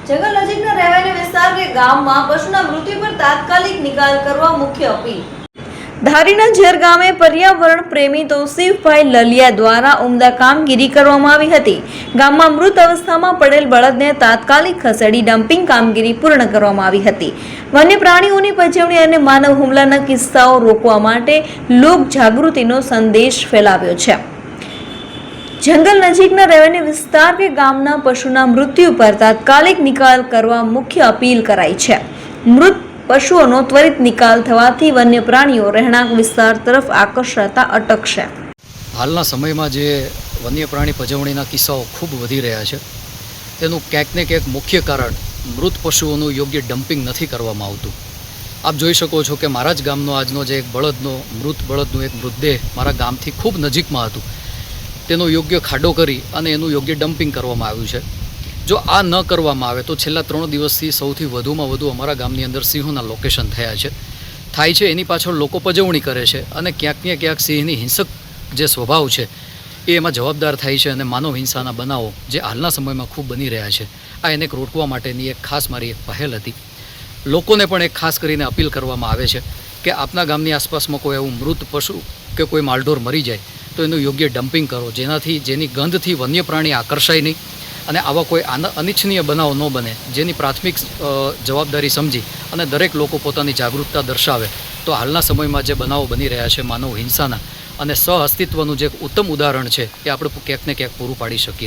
જંગલ નજીકના રહેવાના વિસ્તાર કે ગામમાં પશુના મૃત્યુ પર તાત્કાલિક નિકાલ કરવા મુખ્ય અપીલ। ધારીના ઝેર ગામે પર્યાવરણ પ્રેમી તૌસીફભાઈ લલિયા દ્વારા ઉમદા કામગીરી કરવામાં આવી હતી। ગામમાં મૃત અવસ્થામાં પડેલ બળદને તાત્કાલિક ખસેડી ડમ્પિંગ કામગીરી પૂર્ણ કરવામાં આવી હતી। વન્ય પ્રાણીઓની પજવણી અને માનવ હુમલાના કિસ્સાઓ રોકવા માટે લોક જાગૃતિનો સંદેશ ફેલાવ્યો છે। જંગલ નજીકના રહેવાના વિસ્તાર કે ગામના પશુના મૃત્યુ પર તાત્કાલિક નિકાલ કરવા મુખ્ય અપીલ કરાઈ છે। મૃત પશુઓનો ત્વરિત નિકાલ થવાથી વન્ય પ્રાણીઓ રહેણાંક વિસ્તાર તરફ આકર્ષાતા અટકશે। હાલના સમયમાં જે વન્ય પ્રાણી પજવણીના કિસ્સાઓ ખૂબ વધી રહ્યા છે તેનું ક્યાંક ને ક્યાંક મુખ્ય કારણ મૃત પશુઓનું યોગ્ય ડમ્પિંગ નથી કરવામાં આવતું। આપ જોઈ શકો છો કે મારા જ ગામનો આજનો જે એક મૃત બળદનું એક મૃતદેહ મારા ગામથી ખૂબ નજીકમાં હતું, તેનો યોગ્ય ખાડો કરી અને એનું યોગ્ય ડમ્પિંગ કરવામાં આવ્યું છે। જો આ ન કરવામાં આવે તો છેલ્લા 3 દિવસથી સૌથી વધુમાં વધુ અમારા ગામની અંદર સિંહોના લોકેશન થાય છે। એની પાછળ લોકો પજવણી કરે છે અને ક્યાંક ને ક્યાંક સિંહની હિંસક જે સ્વભાવ છે એ એમાં જવાબદાર થાય છે અને માનવ હિંસાના બનાવો જે હાલના સમયમાં ખૂબ બની રહ્યા છે, આ એને રોકવા માટેની એક ખાસ મારી એક પહેલ હતી। લોકોને પણ એક ખાસ કરીને અપીલ કરવામાં આવે છે કે આપના ગામની આસપાસમાં કોઈ એવું મૃત પશુ કે કોઈ માલઢોર મરી જાય તો એનું યોગ્ય ડમ્પિંગ કરો, જેની ગંધથી વન્ય પ્રાણી આકર્ષાય નહીં અને આવા કોઈ અનિચ્છનીય બનાવ ન બને, જેની પ્રાથમિક જવાબદારી સમજી અને દરેક લોકો પોતાની જાગૃતતા દર્શાવે તો હાલના સમયમાં જે બનાવો બની રહ્યા છે માનવ હિંસાના અને સહઅસ્તિત્વનું જે ઉત્તમ ઉદાહરણ છે એ આપણે ક્યાંક ને ક્યાંક પૂરું પાડી શકીએ।